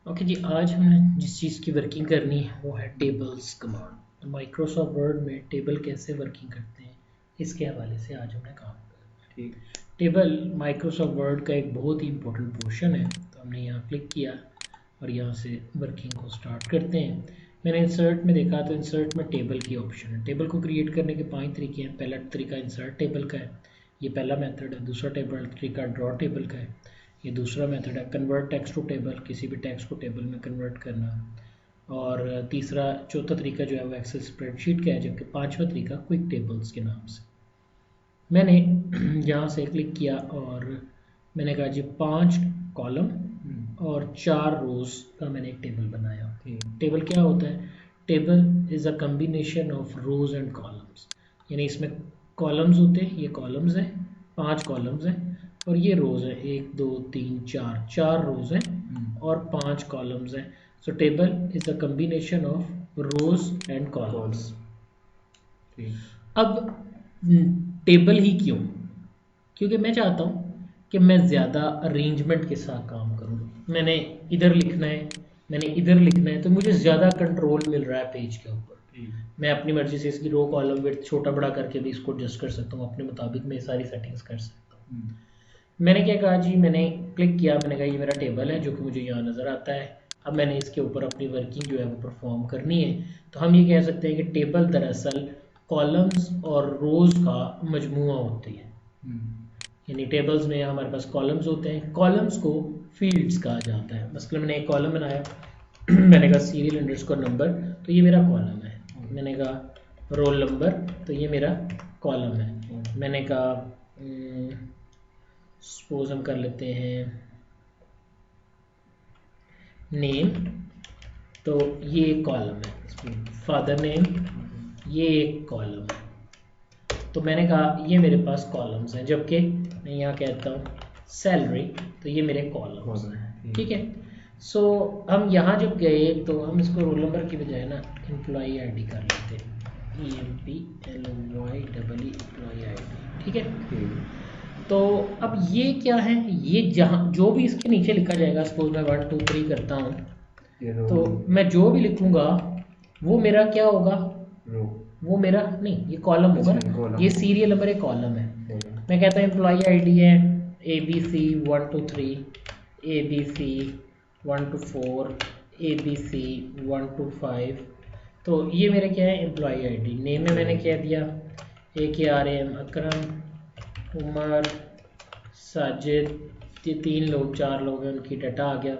Okay जी, आज हमने जिस चीज़ की वर्किंग करनी है वो है टेबल्स कमांड। माइक्रोसॉफ्ट वर्ड में टेबल कैसे वर्किंग करते हैं इसके हवाले से आज हमने काम करना है। ठीक, टेबल माइक्रोसॉफ्ट वर्ड का एक बहुत ही इंपॉर्टेंट पोर्शन है। तो हमने यहाँ क्लिक किया और यहाँ से वर्किंग को स्टार्ट करते हैं। मैंने इंसर्ट में देखा तो इंसर्ट में टेबल की ऑप्शन है। टेबल को क्रिएट करने के 5 तरीके हैं। पहला तरीका इंसर्ट टेबल का है, ये पहला मेथड है। दूसरा टेबल तरीका ड्रॉ टेबल का है, ये दूसरा मेथड है। कन्वर्ट टेक्स्ट टू टेबल, किसी भी टेक्स्ट को टेबल में कन्वर्ट करना। और चौथा तरीका जो है वो एक्सेल स्प्रेडशीट का है, जबकि पांचवा तरीका क्विक टेबल्स के नाम से। मैंने यहाँ से क्लिक किया और मैंने कहा जी 5 कॉलम और 4 रोज का मैंने एक टेबल बनाया। टेबल क्या होता है? Table is a combination of rows and columns, यानी इसमें कॉलम्स होते हैं, ये कॉलम्स हैं, 5 कॉलम्स हैं और ये रोज है, 1 2 3 4, 4 रोज हैं और 5 कॉलम्स हैं। सो table is a combination of rows and columns. अब टेबल ही क्यों? क्योंकि मैं चाहता हूँ कि मैं ज़्यादा अरेंजमेंट के साथ काम करूँ। मैंने इधर लिखना है, मैंने इधर लिखना है, तो मुझे ज़्यादा कंट्रोल मिल रहा है पेज के ऊपर। मैं अपनी मर्जी से इसकी रो कॉलम विड्थ छोटा बड़ा करके भी इसको एडजस्ट कर सकता हूँ, अपने मुताबिक मैं सारी सेटिंग्स कर सकता हूँ। मैंने क्या कहा जी, मैंने क्लिक किया, मैंने कहा ये मेरा टेबल है जो कि मुझे यहाँ नज़र आता है। अब मैंने इसके ऊपर अपनी वर्किंग जो है वो परफॉर्म करनी है। तो हम ये कह सकते हैं कि टेबल दरअसल कॉलम्स और रोज का मजमूआ होती है। यानी टेबल्स में हमारे पास कॉलम्स होते हैं, कॉलम्स को फील्ड्स कहा जाता है। मसलन मैंने एक कॉलम बनाया मैंने कहा सीरियल अंडरस्कोर नंबर, तो ये मेरा कॉलम है। मैंने कहा रोल नंबर, तो ये मेरा कॉलम है। मैंने कहा सपोज हम कर लेते हैं नेम, तो ये एक कॉलम है। फादर नेम, ये एक कॉलम है। तो मैंने कहा ये मेरे पास कॉलम्स हैं, जबकि मैं यहाँ कहता हूँ सैलरी, तो ये मेरे कॉलम्स हैं। ठीक है। सो हम यहाँ जब गए तो हम इसको रोल नंबर की बजाय ना एम्प्लॉई आईडी कर लेते हैं, EMPLOY एम्प्लॉई आईडी। ठीक है। तो अब ये क्या है, ये जहाँ जो भी इसके नीचे लिखा जाएगा, सपोज मैं 1 2 3 करता हूँ, तो मैं जो भी लिखूंगा वो मेरा क्या होगा? वो मेरा नहीं, ये कॉलम होगा ना, ये सीरियल नंबर एक कॉलम है। मैं कहता हूँ एम्प्लॉई आईडी है ABC 1 2 3, ABC 1 2 4, ABC 1 2 5। तो ये मेरे क्या है? Employee ID. नेम में मैंने क्या दिया? AKRAM, अकरम, उमर, साजिद, ये 3 लोग 4 लोग हैं, उनकी डाटा आ गया।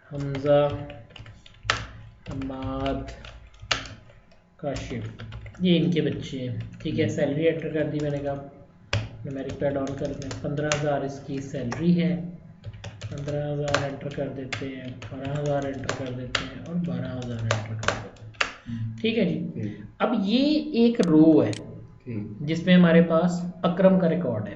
हमजा, हमाद, काशिफ, ये इनके बच्चे हैं। ठीक है। सैलरी एंटर कर दी मैंने, कहा न्यूमेरिक पैड ऑन कर दें, 15,000 इसकी सैलरी है। 15,000 एंटर कर देते हैं, 12,000 एंटर कर देते हैं और 12,000 एंटर कर देते हैं। ठीक है जी। अब ये एक रो है जिसमें हमारे पास अकरम का रिकॉर्ड है,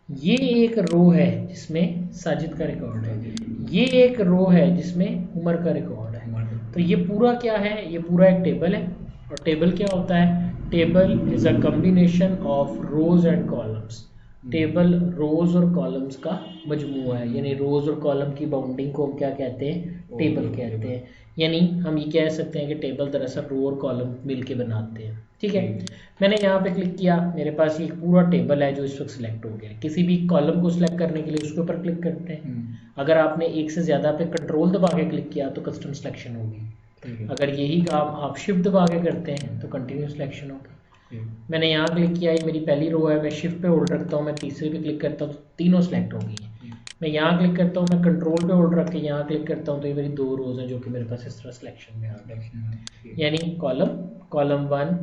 ये एक रो है जिसमें साजिद का रिकॉर्ड है, ये एक रो है जिसमें उमर का रिकॉर्ड है। तो ये पूरा क्या है? ये पूरा एक टेबल है। और टेबल क्या होता है? Table is a combination of rows and columns. Table rows और कॉलम्स का मजमूआ है, यानी रोज और कॉलम की बाउंडिंग को हम क्या कहते हैं? टेबल कहते हैं। यानी हम ये कह सकते हैं कि टेबल दरअसल रो और कॉलम मिलके बनाते हैं। ठीक है। मैंने यहाँ पे क्लिक किया, मेरे पास ये पूरा टेबल है जो इस वक्त सिलेक्ट हो गया। किसी भी कॉलम को सिलेक्ट करने के लिए उसके ऊपर क्लिक करते हैं। अगर आपने एक से ज़्यादा पे कंट्रोल दबा के क्लिक किया तो कस्टम सिलेक्शन होगी। अगर यही काम आप शिफ्ट दबा के करते हैं तो कंटिन्यू सिलेक्शन होगी। मैंने यहाँ क्लिक किया, ये मेरी पहली रो है, मैं शिफ्ट पे होल्ड रखता हूँ, मैं तीसरे पे क्लिक करता हूँ तो तीनों सिलेक्ट हो गई हैं। मैं यहाँ क्लिक करता हूँ, मैं कंट्रोल पे होल्ड रख के यहाँ क्लिक करता हूँ तो ये मेरी 2 रोज हैं जो कि मेरे पास इस तरह सिलेक्शन में आ गए। यानी कॉलम 1,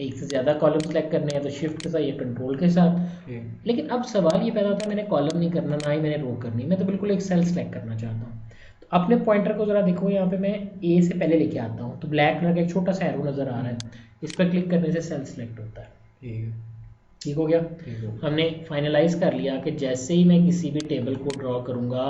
एक से ज़्यादा कॉलम सेलेक्ट करने हैं तो शिफ्ट के साथ या कंट्रोल के साथ। लेकिन अब सवाल ये पैदा होता है, मैंने कॉलम नहीं करना, ना ही मैंने रो करनी, मैं तो बिल्कुल एक सेल सेलेक्ट करना चाहता हूँ। तो अपने पॉइंटर को ज़रा देखो, यहाँ पे मैं ए से पहले लेके आता हूँ तो ब्लैक कलर का एक छोटा सा एरो नज़र आ रहा है, इस पर क्लिक करने से सेल सेलेक्ट होता है। ठीक हो गया। हमने फाइनलाइज कर लिया कि जैसे ही मैं किसी भी टेबल को ड्रॉ करूँगा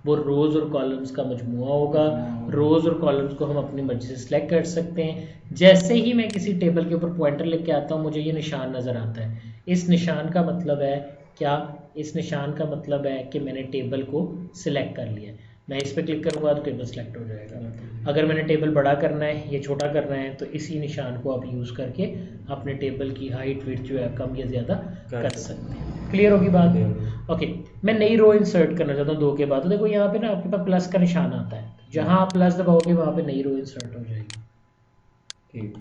वो रोज़ और कॉलम्स का मजमुआ होगा। रोज़ और कॉलम्स को हम अपनी मर्जी से सिलेक्ट कर सकते हैं। जैसे ही मैं किसी टेबल के ऊपर पॉइंटर लेके आता हूँ मुझे ये निशान नज़र आता है। इस निशान का मतलब है क्या? इस निशान का मतलब है कि मैंने टेबल को सिलेक्ट कर लिया है। मैं इस पर क्लिक करूँगा तो टेबल सेलेक्ट हो जाएगा। अगर मैंने टेबल बड़ा करना है या छोटा करना है तो इसी निशान को आप यूज़ करके अपने टेबल की हाइट विड्थ जो है कम या ज़्यादा कर सकते हैं। क्लियर होगी बात? ओके, मैं नई रो इंसर्ट करना चाहता हूँ 2 के बाद। तो देखो यहाँ पे ना आपके पास प्लस का निशान आता है, जहाँ आप प्लस दबाओगे वहाँ पे नई रो इंसर्ट हो जाएगी।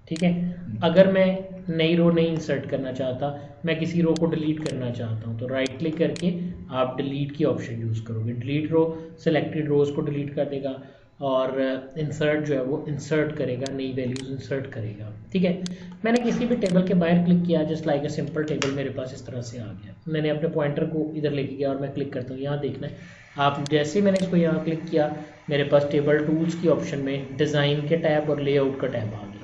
ठीक है। अगर मैं नई रो नहीं इंसर्ट करना चाहता, मैं किसी रो को डिलीट करना चाहता हूँ, तो राइट क्लिक करके आप डिलीट की ऑप्शन यूज़ करोगे। डिलीट रो सेलेक्टेड रोज को डिलीट कर देगा और इंसर्ट जो है वो इंसर्ट करेगा, नई वैल्यूज इंसर्ट करेगा। ठीक है। मैंने किसी भी टेबल के बाहर क्लिक किया, just like a simple table मेरे पास इस तरह से आ गया। मैंने अपने पॉइंटर को इधर लेके गया और मैं क्लिक करता हूँ। यहाँ देखना है आप, जैसे ही मैंने इसको यहाँ क्लिक किया मेरे पास टेबल टूल्स की ऑप्शन में डिज़ाइन के टैब और लेआउट का टैब आ गया।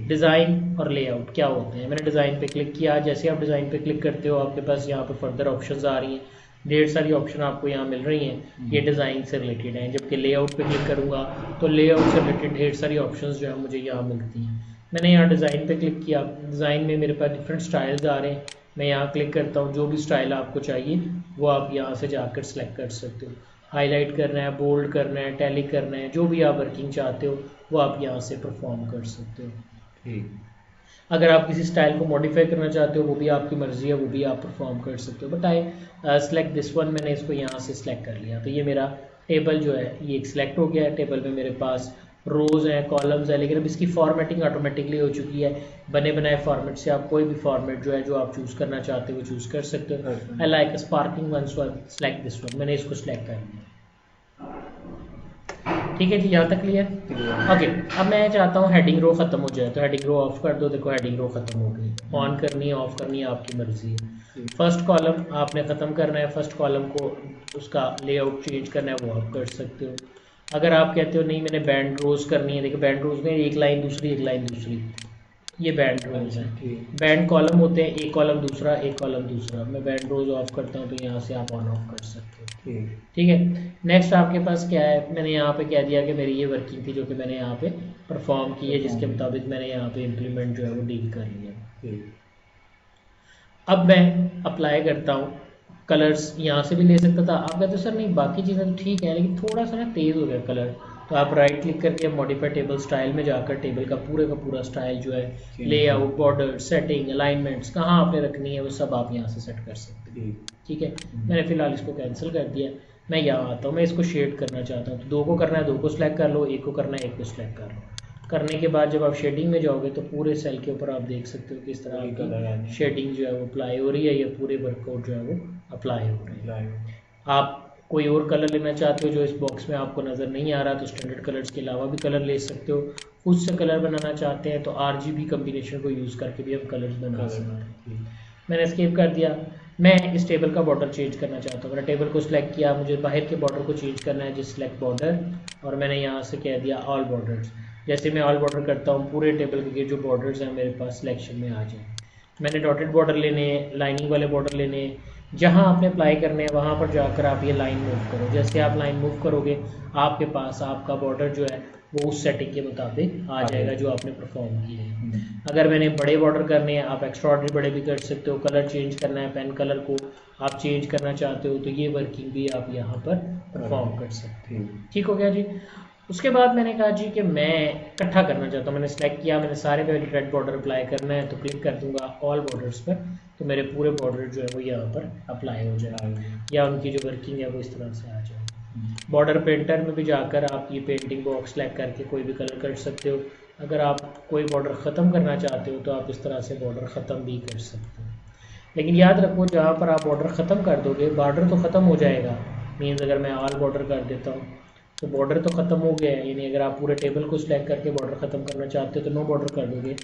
डिज़ाइन और लेआउट क्या होते हैं, मैंने डिज़ाइन पे क्लिक किया। जैसे आप डिज़ाइन पे क्लिक करते हो आपके पास यहाँ पे फर्दर ऑप्शंस आ रही हैं, ढेर सारी ऑप्शन आपको यहाँ मिल रही हैं, ये डिज़ाइन से रिलेटेड हैं। जबकि लेआउट पे क्लिक करूँगा तो लेआउट से रिलेटेड ढेर सारी ऑप्शंस जो है मुझे यहाँ मिलती हैं। मैंने यहाँ डिज़ाइन पे क्लिक किया, डिज़ाइन में मेरे पास डिफरेंट स्टाइल्स आ रहे हैं। मैं यहाँ क्लिक करता हूँ, जो भी स्टाइल आपको चाहिए वो आप यहाँ से जाकर सेलेक्ट कर सकते हो। हाईलाइट करना है, बोल्ड करना है, टैली करना है, जो भी आप वर्किंग चाहते हो वो आप यहाँ से परफॉर्म कर सकते हो। अगर आप किसी स्टाइल को मॉडिफाई करना चाहते हो वो भी आपकी मर्जी है, वो भी आप परफॉर्म कर सकते हो। But I select this one, मैंने इसको यहाँ से सिलेक्ट कर लिया। तो ये मेरा टेबल जो है ये एक सिलेक्ट हो गया है। टेबल में मेरे पास रोज़ हैं, कॉलम्स है, लेकिन अब इसकी फॉर्मेटिंग ऑटोमेटिकली हो चुकी है। बने बनाए फॉर्मेट से आप कोई भी फॉर्मेट जो है जो आप चूज़ करना चाहते हो वो चूज़ कर सकते हो। I like sparking one, so select this one, मैंने इसको सिलेक्ट कर लिया। ठीक है जी, यहाँ तक क्लियर? ओके, अब मैं चाहता हूँ हेडिंग रो खत्म हो जाए, तो हेडिंग रो ऑफ कर दो। देखो हेडिंग रो खत्म हो गई। ऑन करनी है, ऑफ करनी है, आपकी मर्जी है। फर्स्ट कॉलम आपने ख़त्म करना है, फर्स्ट कॉलम को उसका लेआउट चेंज करना है, वो आप कर सकते हो। अगर आप कहते हो नहीं मैंने बैंड रोज करनी है, देखो बैंड रोज में एक लाइन दूसरी, एक लाइन दूसरी, ये बैंड रोज है। बैंड कॉलम होते हैं, एक कॉलम दूसरा, एक कॉलम दूसरा। मैं बैंड रोज ऑफ करता हूँ तो यहाँ से आप ऑन ऑफ कर सकते हो। ठीक है। नेक्स्ट आपके पास क्या है, मैंने यहाँ पे कह दिया कि मेरी ये वर्किंग थी जो कि मैंने यहाँ पे परफॉर्म की है, जिसके मुताबिक मैंने यहाँ पे इम्प्लीमेंट जो है वो डील कर लिया। अब मैं अप्लाई करता हूँ। कलर्स यहाँ से भी ले सकता था, आप कहते हो सर नहीं बाकी चीज़ें तो ठीक है लेकिन थोड़ा सा ना तेज़ हो गया कलर, तो आप राइट क्लिक करके मॉडिफाई टेबल स्टाइल में जाकर टेबल का पूरा स्टाइल जो है, लेआउट, बॉर्डर, सेटिंग, अलाइनमेंट्स कहाँ आपने रखनी है वो सब आप यहाँ से सेट कर सकते हैं। ठीक है। मैंने फिलहाल इसको कैंसिल कर दिया। मैं यहाँ आता हूँ, मैं इसको शेड करना चाहता हूँ, तो 2 को करना है 2 को सिलेक्ट कर लो, 1 को करना है 1 को सिलेक्ट कर लो। करने के बाद जब आप शेडिंग में जाओगे तो पूरे सेल के ऊपर आप देख सकते हो किस तरह की शेडिंग जो है वो अप्लाई हो रही है, या पूरे वर्कआउट जो है वो अप्लाई हो रही है। आप कोई और कलर लेना चाहते हो जो इस बॉक्स में आपको नज़र नहीं आ रहा तो स्टैंडर्ड कलर्स के अलावा भी कलर ले सकते हो। खुद से कलर बनाना चाहते हैं तो RGB कम्बिनेशन को यूज़ करके भी हम कलर्स बना सकते हैं। मैंने स्किप कर दिया। मैं इस टेबल का बॉर्डर चेंज करना चाहता हूँ। मैंने टेबल को सिलेक्ट किया, मुझे बाहर के बॉर्डर को चेंज करना है, जिस सिलेक्ट बॉर्डर, और मैंने यहाँ से कह दिया ऑल बॉर्डर्स। जैसे मैं ऑल बॉर्डर करता हूँ पूरे टेबल के जो बॉर्डर्स हैं मेरे पास सिलेक्शन में आ जाए। मैंने डॉटेड बॉर्डर लेने हैं, लाइनिंग वाले बॉर्डर लेने हैं, जहाँ आपने अप्लाई करने हैं वहाँ पर जाकर आप ये लाइन मूव करो। जैसे आप लाइन मूव करोगे आपके पास आपका बॉर्डर जो है वो उस सेटिंग के मुताबिक आ जाएगा जो आपने परफॉर्म किया है। अगर मैंने बड़े बॉर्डर करने हैं आप एक्स्ट्राऑर्डिनरी बड़े भी कर सकते हो। कलर चेंज करना है, पेन कलर को आप चेंज करना चाहते हो तो ये वर्किंग भी आप यहाँ पर परफॉर्म कर सकते हो। ठीक हो गया जी। उसके बाद मैंने कहा जी कि मैं इकट्ठा करना चाहता हूँ। मैंने सेलेक्ट किया, मैंने सारे पे रेड बॉर्डर अप्लाई करना है तो क्लिक कर दूंगा ऑल बॉर्डर्स पर, तो मेरे पूरे बॉर्डर जो है वो यहाँ पर अप्लाई हो जाएगा, या उनकी जो वर्किंग है वो इस तरह से आ जाएगी। बॉर्डर पेंटर में भी जाकर आप ये पेंटिंग बॉक्स सेलेक्ट करके कोई भी कलर कर सकते हो। अगर आप कोई बॉर्डर ख़त्म करना चाहते हो तो आप इस तरह से बॉर्डर ख़त्म भी कर सकते हो। लेकिन याद रखो जहाँ पर आप बॉर्डर ख़त्म कर दोगे बॉर्डर तो ख़त्म हो जाएगा। मीन्स अगर मैं ऑल बॉर्डर कर देता हूँ तो बॉर्डर तो ख़त्म हो गया है, यानी अगर आप पूरे टेबल को सिलेक्ट करके बॉर्डर ख़त्म करना चाहते हो तो नो बॉर्डर कर दोगे।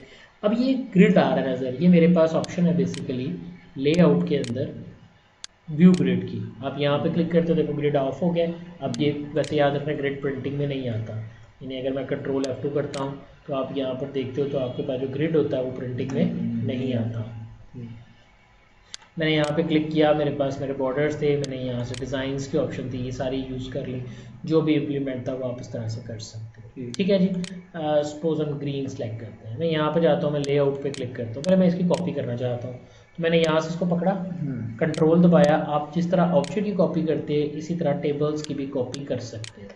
अब ये ग्रिड आ रहा है नज़र, ये मेरे पास ऑप्शन है बेसिकली लेआउट के अंदर व्यू ग्रिड की। आप यहाँ पे क्लिक करते हो देखो ग्रिड ऑफ हो गया। अब ये वैसे याद रखना ग्रिड प्रिंटिंग में नहीं आता, यानी अगर मैं कंट्रोल F2 करता हूँ तो आप यहाँ पर देखते हो तो आपके पास जो ग्रिड होता है वो प्रिंटिंग में नहीं आता। मैंने यहाँ पे क्लिक किया, मेरे पास मेरे बॉर्डर्स थे, मैंने यहाँ से डिज़ाइंस की ऑप्शन थी, ये सारी यूज़ कर ली। जो भी इम्प्लीमेंट था वो आप इस तरह से कर सकते हो। ठीक है जी। सपोज हम ग्रीन सेलेक्ट करते हैं, मैं यहाँ पे जाता हूँ, मैं लेआउट पे क्लिक करता हूँ, पहले मैं इसकी कॉपी करना चाहता हूँ तो मैंने यहाँ से इसको पकड़ा, कंट्रोल दबाया। आप जिस तरह ऑब्जेक्ट की कॉपी करते हैं इसी तरह टेबल्स की भी कॉपी कर सकते हैं।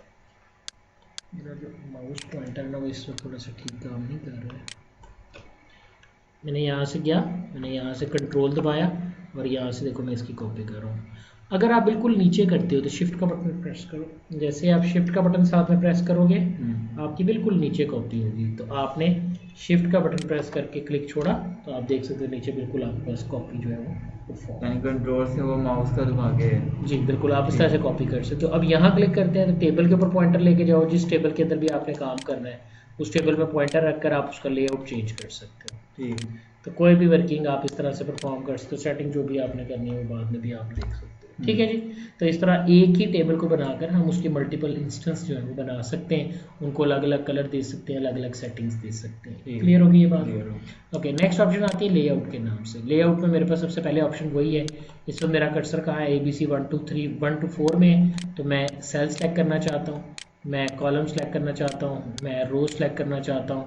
मेरा जो माउस पॉइंटर ना वो इस वक्त थोड़ा सा ठीक काम नहीं कर रहा है। मैंने यहाँ से गया, मैंने यहाँ से कंट्रोल दबाया और यहाँ से देखो मैं इसकी कॉपी कर रहा हूँ। अगर आप बिल्कुल नीचे करते हो तो शिफ्ट का बटन प्रेस करो, जैसे आप शिफ्ट का बटन साथ में प्रेस करोगे आपकी बिल्कुल नीचे कॉपी होगी। तो आपने शिफ्ट का बटन प्रेस करके क्लिक छोड़ा तो आप देख सकते हो नीचे बिल्कुल आपके पास कॉपी जो है वो यानी कंट्रोल से वो माउस का दबा के। जी बिल्कुल आप इस तरह से कॉपी कर सकते हो। अब यहाँ क्लिक करते हैं तो टेबल के ऊपर पॉइंटर लेके जाओ, जिस टेबल के अंदर भी आपने काम करना है उस टेबल में पॉइंटर रखकर आप उसका लेआउट चेंज कर सकते हो। ठीक, तो कोई भी वर्किंग आप इस तरह से परफॉर्म कर सकते हो। सेटिंग जो भी आपने करनी है वो बाद में भी आप देख सकते हो। ठीक है जी। तो इस तरह एक ही टेबल को बनाकर हम उसकी मल्टीपल इंस्टेंस जो है वो बना सकते हैं, उनको अलग अलग कलर दे सकते हैं, अलग अलग सेटिंग्स दे सकते हैं। क्लियर होगी ये बात? ओके, नेक्स्ट ऑप्शन आती है लेआउट के नाम से। लेआउट में मेरे पास सबसे पहले ऑप्शन वही है। इसमें मेरा कर्सर कहाँ है, ABC 1 2 3 1 to 4 में। तो मैं सेल सेलेक्ट करना चाहता हूँ, मैं कॉलम सेलेक्ट करना चाहता हूँ, मैं रो सेलेक्ट करना चाहता हूँ,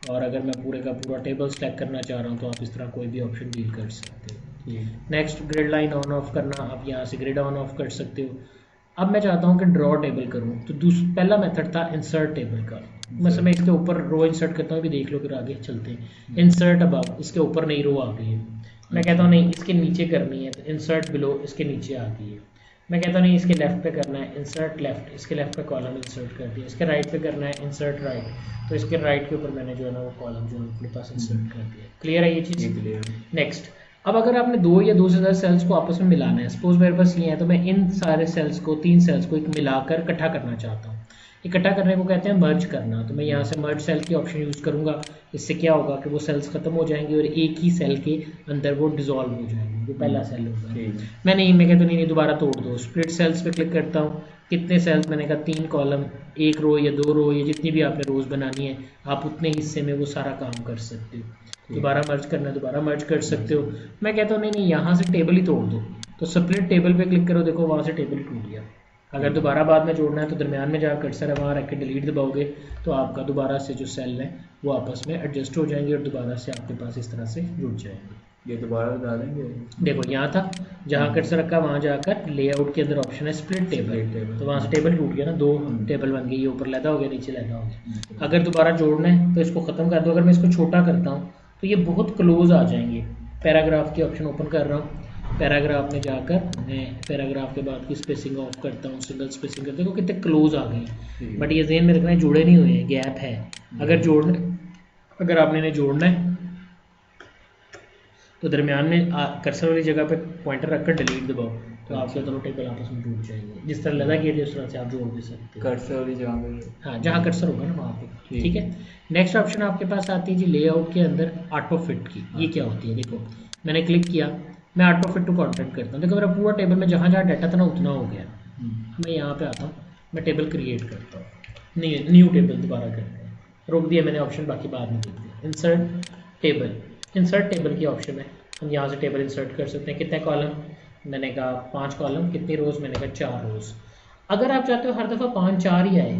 और अगर मैं पूरे का पूरा टेबल सेलेक्ट करना चाह रहा हूँ तो आप इस तरह कोई भी ऑप्शन डील कर सकते हो। Next, grid line on off करना, आप यहाँ से ग्रिड ऑन ऑफ कर सकते हो। अब मैं चाहता हूँ कि ड्रॉ टेबल करूँ, तो पहला मेथड था इंसर्ट टेबल का। मतलब मैं इसके ऊपर रो इंसर्ट करता हूँ, भी देख लो फिर आगे चलते हैं। इंसर्ट अबव, इसके ऊपर नई रो आ गई है। मैं कहता हूँ नहीं इसके नीचे करनी है, तो इंसर्ट बिलो, इसके नीचे आ गई है। मैं कहता हूँ नहीं इसके लेफ्ट पे करना है, इंसर्ट लेफ्ट, इसके लेफ्ट पे कॉलम इंसर्ट कर दिया। इसके राइट पे करना है इंसर्ट राइट, तो इसके राइट के ऊपर मैंने जो है ना वो कॉलम जो है अपने पास इंसर्ट कर दिया। क्लियर है ये चीज़? नेक्स्ट, अब अगर आपने दो या दो से ज़्यादा सेल्स को आपस में मिलाना है, सपोज मेरे पास ये है, तो मैं इन सारे सेल्स को, 3 सेल्स को एक मिलाकर इकट्ठा करना चाहता हूँ। इकट्ठा करने को कहते हैं मर्ज करना। तो मैं यहाँ से मर्ज सेल की ऑप्शन यूज़ करूँगा। इससे क्या होगा कि वो सेल्स खत्म हो जाएंगे और एक ही सेल के अंदर वो डिजोल्व हो जाएंगे, जो पहला सेल होगा। मैं कहता नहीं दोबारा तोड़ दो, स्प्लिट सेल्स पे क्लिक करता हूँ। कितने सेल्स, मैंने कहा 3 कॉलम, 1 रो या 2 रो, या जितनी भी आपने रोज बनानी है आप उतने हिस्से में वो सारा काम कर सकते हो। दोबारा मर्ज करना है, दोबारा मर्ज कर सकते हो। मैं कहता हूँ नहीं यहाँ से टेबल ही तोड़ दो, तो स्प्लिट टेबल पे क्लिक करो, देखो वहाँ से टेबल टूट गया। अगर दोबारा बाद में जोड़ना है तो दरमियान में जहाँ कर्सर है वहाँ रख के डिलीट दबाओगे तो आपका दोबारा से जो सेल है वो आपस में एडजस्ट हो जाएंगे और दोबारा से आपके पास इस तरह से जुड़ जाएंगे। ये दोबारा बता देंगे। देखो यहाँ था, जहाँ कर्सर रखा वहाँ जाकर लेआउट के अंदर ऑप्शन है स्प्लिट टेबल, तो वहाँ से टेबल टूट गया ना, 2 टेबल बन गई, ये ऊपर लैदा हो गया, नीचे लैदा हो गया। अगर दोबारा जोड़ना है तो इसको ख़त्म कर दो। अगर मैं इसको छोटा करता हूँ तो ये बहुत क्लोज आ जाएंगे। पैराग्राफ की ऑप्शन ओपन कर रहा हूँ, पैराग्राफ में जाकर मैं पैराग्राफ के बाद की स्पेसिंग ऑफ करता हूँ, सिंगल स्पेसिंग करते, देखो कितने क्लोज आ गए। बट ये ज़हन में रखना है जुड़े नहीं हुए हैं, गैप है। अगर आपने इन्हें जोड़ना है तो दरमियान में कर्सर वाली जगह पे पॉइंटर रखकर डिलीट दबाओ, तो आपके दोनों टेबल आपस में जुड़ जाएंगे। जिस तरह लगा किया जिस तरह से आप जोड़ भी सकते हो। कर्सर वाली जगह पे, हाँ जहाँ कर्सर होगा ना वहाँ पे। ठीक है, नेक्स्ट ऑप्शन आपके पास आती है जी लेआउट के अंदर ऑटो फिट की। ये क्या होती है, देखो मैंने क्लिक किया, मैं ऑटो फिट टू कंटेंट करता हूँ। देखो मेरा पूरा टेबल में जहाँ जहाँ डाटा था ना उतना हो गया। मैं यहाँ पे आता हूँ, मैं टेबल क्रिएट करता हूँ, नहीं न्यू टेबल दोबारा करते हैं, रोक दिया मैंने ऑप्शन, बाकी बाद में देख दिया। इंसर्ट टेबल, इंसर्ट टेबल की ऑप्शन है, हम यहाँ से टेबल इंसर्ट कर सकते हैं। कितने कॉलम, मैंने कहा 5 कॉलम। कितनी रोज, मैंने कहा 4 रोज। अगर आप चाहते हो हर दफ़ा 5 4 ही आए,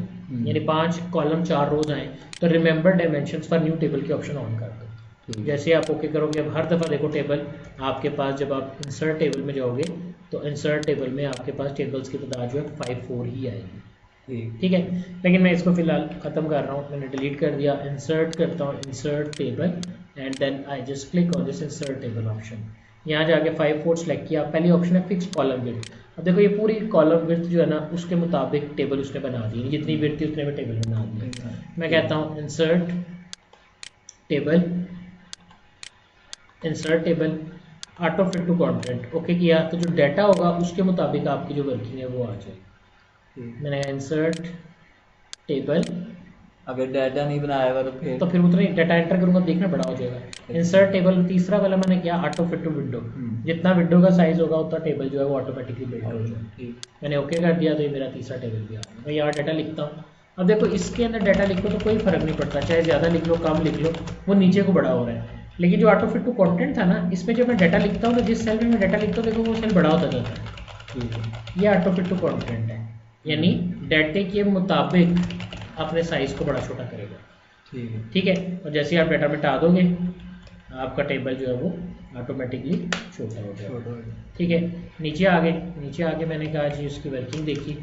यानी 5 कॉलम 4 रोज आए, तो remember dimensions for new table की ऑप्शन ऑन कर दो। जैसे आप ओके करोगे, अब हर दफ़ा देखो टेबल आपके पास, जब आप इंसर्ट टेबल में जाओगे तो इंसर्ट टेबल में आपके पास टेबल्स की तादाद जो है 5 4 ही आएगी। ठीक है, लेकिन मैं इसको फिलहाल ख़त्म कर रहा हूँ, मैंने डिलीट कर दिया। इंसर्ट करता हूँ insert table and then I just click on this insert table option. यहाँ जाके 5 4 सेलेक्ट किया, पहली ऑप्शन है फिक्स कॉलम विड्थ। अब देखो ये पूरी कॉलम विड्थ जो है ना उसके मुताबिक टेबल उसने बना दी, जितनी विड्थ थी उतने में टेबल बना दिया। मैं कहता हूँ insert table auto fit to content, okay किया, तो जो डाटा होगा उसके मुताबिक आपकी जो वर्किंग है वो आ जाएगी। मैंने इंसर्ट टेबल, अगर डाटा नहीं बनाएगा तो फिर उतना ही डाटा एंटर करूंगा, देखना बड़ा हो जाएगा। इंसर्ट टेबल, तीसरा वाला मैंने किया ऑटो फिट टू विंडो, जितना विंडो का साइज होगा उतना टेबल जो है वो ऑटोमेटिकली बिल्ड हो जाएगा। मैंने ओके कर दिया तो ये मेरा तीसरा टेबल भी आ गया। मैं यहाँ डाटा लिखता हूँ, अब देखो इसके अंदर डाटा लिखो तो कोई फर्क नहीं पड़ता, चाहे ज़्यादा लिख लो कम लिख लो, वो नीचे को बड़ा हो रहा है। लेकिन जो ऑटो फिट टू कंटेंट था ना, इसमें जब मैं डाटा लिखता हूँ तो जिस सेल में मैं डाटा लिखता हूँ देखो वो सेल बड़ा होता जाता है। ये ऑटो फिट टू कंटेंट है, यानी डाटे के मुताबिक अपने साइज को बड़ा छोटा करेगा। ठीक है, और जैसे आप डाटा मिटा दोगे आपका टेबल जो है वो ऑटोमेटिकली छोटा हो जाएगा। ठीक है, नीचे आ गए। नीचे आके मैंने कहा जी उसकी वर्किंग देखी।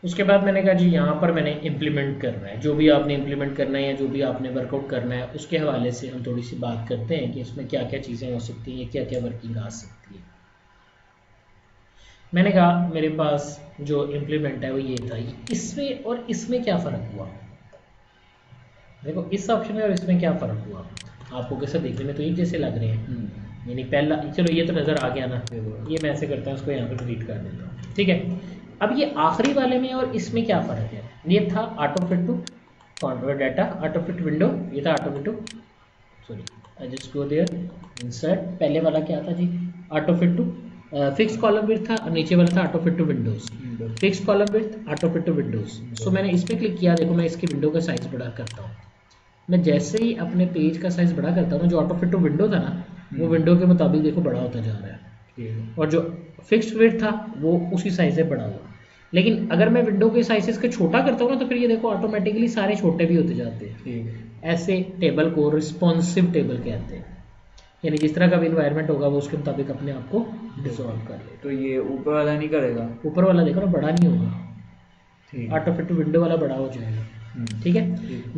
उसके बाद मैंने कहा जी यहाँ पर मैंने इम्प्लीमेंट करना है, जो भी आपने इम्प्लीमेंट करना है या जो भी आपने वर्कआउट करना है उसके हवाले से हम थोड़ी सी बात करते हैं कि इसमें क्या क्या चीज़ें हो सकती हैं, क्या क्या वर्किंग आ सकती है। मैंने कहा मेरे पास जो इम्प्लीमेंट है वो ये था, इसमें और इसमें क्या फ़र्क हुआ। देखो इस ऑप्शन में और इसमें क्या फ़र्क हुआ, आपको कैसे देखने में तो एक जैसे लग रहे हैं, यानी पहला चलो ये तो नज़र आ गया ना, ये मैं ऐसे करता हूँ इसको यहाँ पर डिलीट कर देता हूँ। ठीक है, अब ये आखिरी वाले में और इसमें क्या फ़र्क है। ये था auto fit to data, auto fit window, ये था auto fit to, sorry I just go there insert. पहले वाला क्या था जी, auto fit to fix column width था, और नीचे वाला था auto fit to windows, fix column width auto fit to windows. So मैंने इस पर क्लिक किया, देखो मैं इसकी विंडो का साइज बड़ा करता हूँ। मैं जैसे ही अपने पेज का साइज बड़ा करता हूँ, जो ऑटो फिट टू विंडो था ना वो विंडो के मुताबिक देखो बड़ा होता जा रहा है, और जो फिक्स्ड विड्थ था वो उसी साइज से बड़ा हुआ। लेकिन अगर मैं विंडो के साइजेस को छोटा करता हूँ ना तो फिर ये देखो ऑटोमेटिकली सारे छोटे भी होते जाते हैं। ऐसे टेबल को रिस्पॉन्सिव टेबल कहते हैं, यानी जिस तरह का भी इन्वायरमेंट होगा वो उसके मुताबिक अपने आप को डिसॉल्व कर ले। तो ये ऊपर वाला नहीं करेगा, ऊपर वाला देखो ना बड़ा नहीं होगा, ऑटो फिट टू विंडो वाला बड़ा हो जाएगा। ठीक है,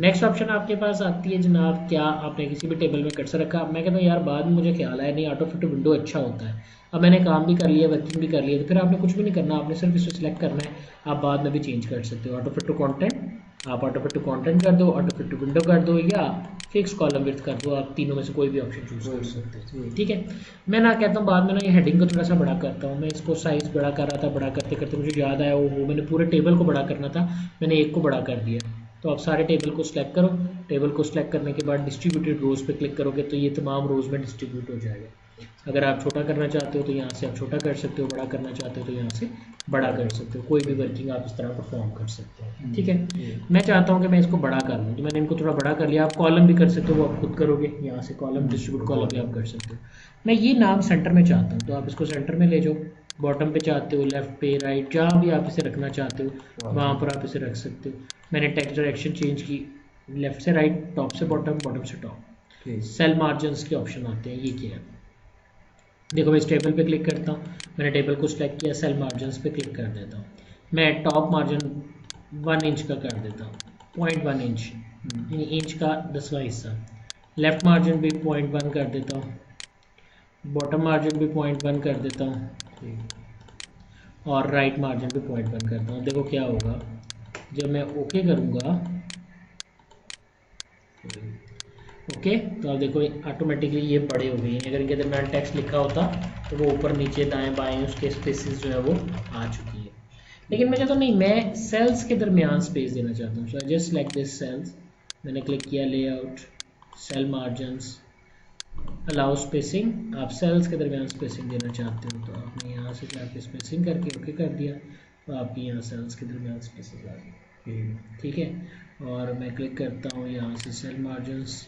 नेक्स्ट ऑप्शन आपके पास आती है जनाब, क्या आपने किसी भी टेबल में कर्सर रखा। मैं कहता हूँ यार बाद में मुझे ख्याल आया नहीं ऑटो फिट टू विंडो अच्छा होता है, अब मैंने काम भी कर लिया, वर्किंग भी कर लिया, तो फिर आपने कुछ भी नहीं करना, आपने सिर्फ इसे सिलेक्ट करना है। आप बाद में भी चेंज कर सकते हो, ऑटो फिट टू कंटेंट आप ऑटो फिट टू कंटेंट कर दो, ऑटो फिट टू विंडो कर दो, या फिक्स कॉलम विड्थ कर दो। आप तीनों में से कोई भी ऑप्शन चूज कर सकते हो। ठीक है, मैं ना कहता हूँ बाद में ना ये हेडिंग को थोड़ा सा बड़ा करता हूँ। मैं इसको साइज बड़ा कर रहा था, बड़ा करते करते मुझे याद आया वो मैंने पूरे टेबल को बड़ा करना था, मैंने एक को बड़ा कर दिया। तो आप सारे टेबल को सिलेक्ट करो, टेबल को सिलेक्ट करने के बाद डिस्ट्रीब्यूटेड रोज पे क्लिक करोगे तो ये तमाम रोज में डिस्ट्रीब्यूट हो जाएगा। अगर आप छोटा करना चाहते हो तो यहाँ से आप छोटा कर सकते हो, बड़ा करना चाहते हो तो यहाँ से बड़ा कर सकते हो, कोई भी वर्किंग आप इस तरह परफॉर्म कर सकते हो। ठीक है, मैं चाहता हूँ कि मैं इसको बड़ा कर लूँ तो मैंने इनको थोड़ा बड़ा कर लिया। आप कॉलम भी कर सकते हो, वो आप खुद करोगे, यहाँ से कॉलम डिस्ट्रीब्यूट कॉलम भी आप कर सकते हो। मैं ये नाम सेंटर में चाहता हूँ तो आप इसको सेंटर में ले जाओ, बॉटम पे चाहते हो, लेफ्ट पे, राइट, जहाँ भी आप इसे रखना चाहते हो वहाँ पर आप इसे रख सकते हो। मैंने टेक्स्ट डायरेक्शन चेंज की, लेफ्ट से राइट, टॉप से बॉटम, बॉटम से टॉप। सेल मार्जिन्स के ऑप्शन आते हैं, ये क्या है देखो, मैं इस टेबल पे क्लिक करता हूँ, मैंने टेबल को सिलेक्ट किया, सेल मार्जिन्स पे क्लिक कर देता हूँ। मैं टॉप मार्जिन 1 इंच का कर देता हूँ, 0.1 इंच, यानी इंच का 10वां हिस्सा। लेफ्ट मार्जिन भी 0.1 कर देता हूँ, बॉटम मार्जिन भी 0.1 कर देता हूँ, और राइट मार्जिन भी 0.1 करता हूँ। देखो क्या होगा जब मैं ओके करूँगा, ओके, तो आप देखो ऑटोमेटिकली ये बड़े हो गए। अगर इनके दरम्यान टेक्स्ट लिखा होता तो वो ऊपर नीचे दाएं बाएं उसके स्पेसेस जो है वो आ चुकी है। लेकिन मैं चाहता हूँ नहीं, मैं सेल्स के दरमियान स्पेस देना चाहता हूँ। So I just select this cells, मैंने क्लिक किया layout, cell margins, allow spacing. आप सेल्स के दरमियान स्पेसिंग देना चाहते हो तो आपने यहाँ से जाके स्पेसिंग करके ओके कर दिया, तो आपकी यहाँ सेल्स के दरमियान स्पेसिंग आ गई। ठीक है, और मैं क्लिक करता हूँ यहाँ से cell margins,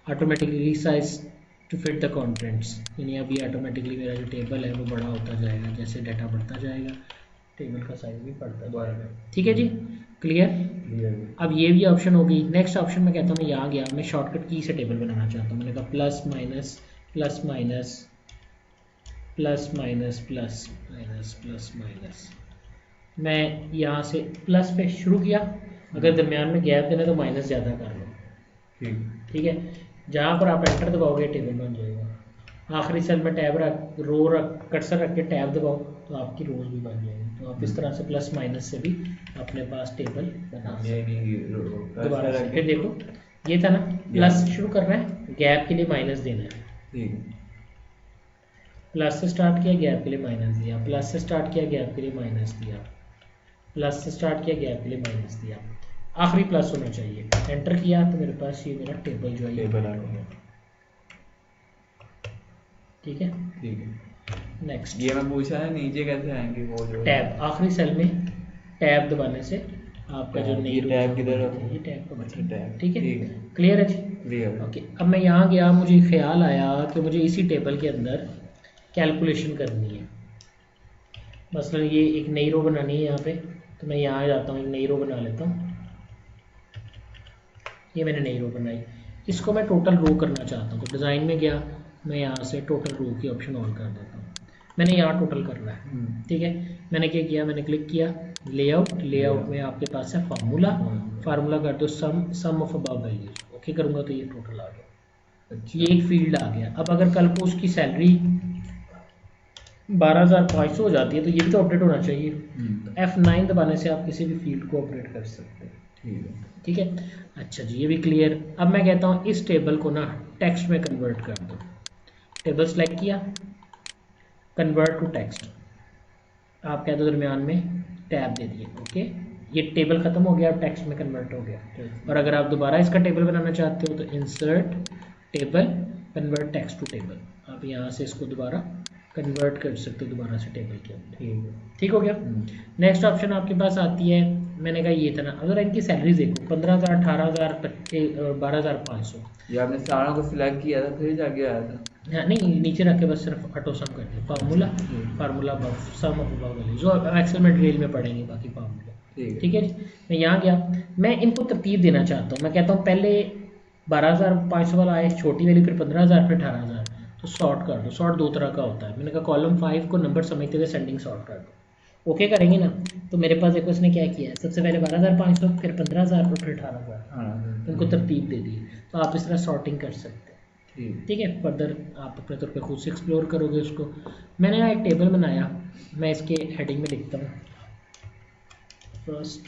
automatically resize to fit the contents, यानी अभी ऑटोमेटिकली मेरा जो टेबल है वो बड़ा होता जाएगा, जैसे डाटा बढ़ता जाएगा टेबल का साइज भी बढ़ता जाएगा। ठीक है जी, क्लियर। अब ये भी ऑप्शन होगी। नेक्स्ट ऑप्शन में कहता हूँ मैं यहाँ गया, मैं शॉर्टकट की से टेबल बनाना चाहता हूँ। मैंने कहा plus minus plus minus plus minus plus minus plus minus. मैं यहाँ से प्लस पे शुरू किया, अगर दरमियान में गैप देना तो माइनस ज़्यादा कर लो। ठीक है, जहाँ पर आप एंटर दबाओगे टेबल बन जाएगा। आखिरी सेल में टैब रख, रो रख, कर्सर रख के टैब दबाओ तो आपकी रोज भी बन जाएगी। तो आप इस तरह से प्लस माइनस से भी अपने पास टेबल बना सकते। दोबारा से फिर देखो, ये था ना, प्लस शुरू करना है, गैप के लिए माइनस देना है। प्लस से स्टार्ट किया, गैप के लिए माइनस दिया, प्लस से स्टार्ट किया, गैप के लिए माइनस दिया, प्लस से स्टार्ट किया, गैप के लिए माइनस दिया, आखिरी प्लस होना चाहिए। एंटर किया तो मेरे पास ये मेरा टेबल जो है टेबल आ गया। ठीक है, नेक्स्ट ये मैं पूछा है नीचे कैसे आएंगे वो जो टैब, आखिरी सेल में टैब दबाने से आपका जो नई टैब किधर है, ये टैब का बटन। टैब। ठीक है, क्लियर है जी, क्लियर। ओके, अब मैं यहाँ गया, मुझे ख्याल आया कि मुझे इसी टेबल के अंदर कैलकुलेशन करनी है। मसलन ये एक नई रो बनानी है यहाँ पे, तो मैं यहाँ जाता हूँ, एक नई रो बना लेता हूँ। ये मैंने नई रो बनाई। इसको मैं टोटल रो करना चाहता हूँ, तो डिज़ाइन में गया, मैं यहाँ से टोटल रो की ऑप्शन ऑन कर देता हूँ। मैंने यहाँ टोटल करना है, ठीक है। मैंने क्या किया, मैंने क्लिक किया लेआउट में आपके पास है फार्मूला कर दो सम ऑफ अबव वैल्यूज, ओके करूँगा तो ये टोटल आ गया। अच्छा। ये एक फील्ड आ गया। अब अगर कल को उसकी सैलरी 12,500 हो जाती है तो ये भी तो अपडेट होना चाहिए। तो F9 दबाने से आप किसी भी फील्ड को अपडेट कर सकते हैं, ठीक है। अच्छा जी, ये भी क्लियर। अब मैं कहता हूँ इस टेबल को ना टेक्स्ट में कन्वर्ट कर दो। टेबल सेलेक्ट किया, कन्वर्ट टू टेक्स्ट, आप कह दो दरमियान में टैब दे दिए, ओके। ये टेबल खत्म हो गया, अब टेक्स्ट में कन्वर्ट हो गया। और अगर आप दोबारा इसका टेबल बनाना चाहते हो तो insert table convert text to table, आप यहाँ से इसको दोबारा कन्वर्ट कर सकते हो दोबारा से टेबल के अंदर, ठीक हो गया। नेक्स्ट ऑप्शन आपके पास आती है, मैंने कहा ये था ना, अगर इनकी सैलरी देखो 15,000, 18,000, 12,500, ये आपने सारा को सिलेक्ट किया था फिर जाके आया था? हाँ नहीं, नीचे रख के बस सिर्फ ऑटो सम कर दिया, formula sum of above value, जो एक्सेल में डिटेल में पढ़ेंगे बाकी फार्मूला, ठीक है जी। मैं यहाँ गया, मैं इनको तरतीब देना चाहता हूँ। मैं कहता हूँ पहले 12,500 वाला आए छोटी वाली, फिर 15,000, फिर 18,000, तो सॉर्ट कर दो। सॉर्ट दो तरह का होता है। मैंने कहा कॉलम 5 को नंबर समझते हुए सेंडिंग सॉर्ट कर दो, ओके करेंगे ना। तो मेरे पास देखो इसने क्या किया है, सबसे पहले 12,500, फिर 15,000 और फिर 18,000, इनको तरतीब दे दी। तो आप इस तरह सॉर्टिंग कर सकते हैं, ठीक है। फर्दर आप अपने तौर पे खुद से एक्सप्लोर करोगे उसको। मैंने यहाँ एक टेबल बनाया, मैं इसके हेडिंग में लिखता हूँ first,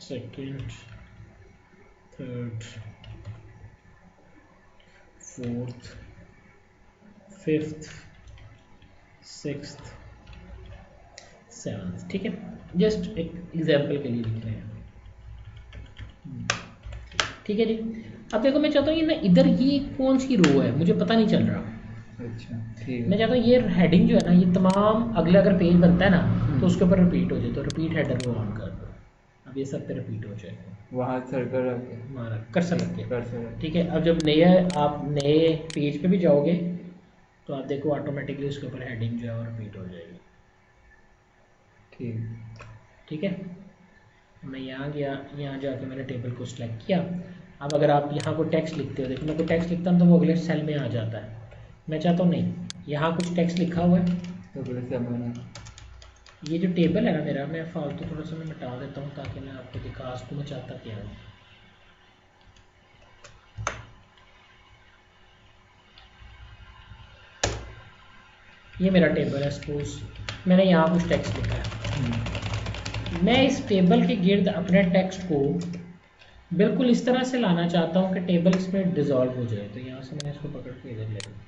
second, third, fourth, fifth, sixth, seventh, ठीक है। जस्ट एक एग्जाम्पल के लिए लिख रहे हैं, ठीक है जी। अब देखो मैं चाहता हूँ ये ना इधर ये कौन सी रो है मुझे पता नहीं चल रहा। अच्छा, ठीक है। मैं चाहता हूँ ये हेडिंग जो है ना, ये तमाम अगले अगर पेज बनता है ना तो उसके ऊपर रिपीट हो जाए, तो रिपीट हेडर को ऑन कर दो। अब ये सब पे रिपीट हो जाएगा, वहाँ सर्कल रख के हमारा कर्सर रख के, कर्सर, ठीक है। अब जब नया आप नए पेज पे भी जाओगे तो आप देखो ऑटोमेटिकली उसके ऊपर हेडिंग जो है वो रिपीट हो जाएगी, ठीक है। मैं यहाँ गया, यहाँ जाके मैंने टेबल को सिलेक्ट किया। अब अगर आप यहाँ को टेक्स्ट लिखते हो, देखो मैं कोई टेक्स्ट लिखता हूँ तो वो अगले सेल में आ जाता है। मैं चाहता हूँ नहीं, यहाँ कुछ टेक्स्ट लिखा हुआ है, ये जो टेबल है ना मेरा, मैं फालतू थोड़ा सा मैं मिटा देता हूँ ताकि मैं आपको दिखा सकूँ मैं चाहता क्या हूँ। ये मेरा टेबल है, सपोज मैंने यहाँ कुछ टेक्स्ट लिखा है। मैं इस टेबल के गिर्द अपने टेक्स्ट को बिल्कुल इस तरह से लाना चाहता हूँ कि टेबल इसमें डिजॉल्व हो जाए। तो यहाँ से मैंने इसको पकड़ के इधर ले लिया,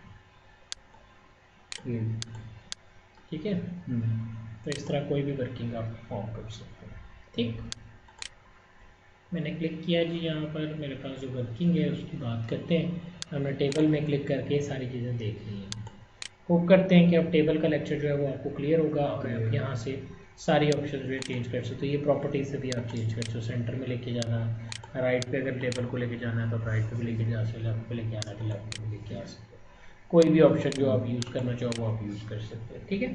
ठीक है। तो इस तरह कोई भी वर्किंग आप फॉर्म कर सकते हैं, ठीक। मैंने क्लिक किया जी, यहाँ पर मेरे पास जो वर्किंग है उसकी बात करते हैं। हमने टेबल में क्लिक करके सारी चीज़ें देख ली हैं। होप करते हैं कि अब टेबल का लेक्चर जो है वो आपको क्लियर होगा और आप यहाँ से सारी ऑप्शन जो है चेंज कर सकते हो। ये प्रॉपर्टीज से भी आप चेंज कर सकते हो। सेंटर में लेके जाना, राइट पे अगर टेबल को लेके जाना है तो राइट पे भी लेके जा सकते हो, लेफ्ट पे लेके आना है तो लेफ्ट पे भी लेके आ सकते हो। कोई भी ऑप्शन जो आप यूज़ करना चाहो वो आप यूज़ कर सकते हैं, ठीक है।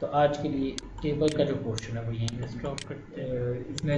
तो आज के लिए टेबल का जो पोर्शन है वो यहीं स्टॉप करते हैं।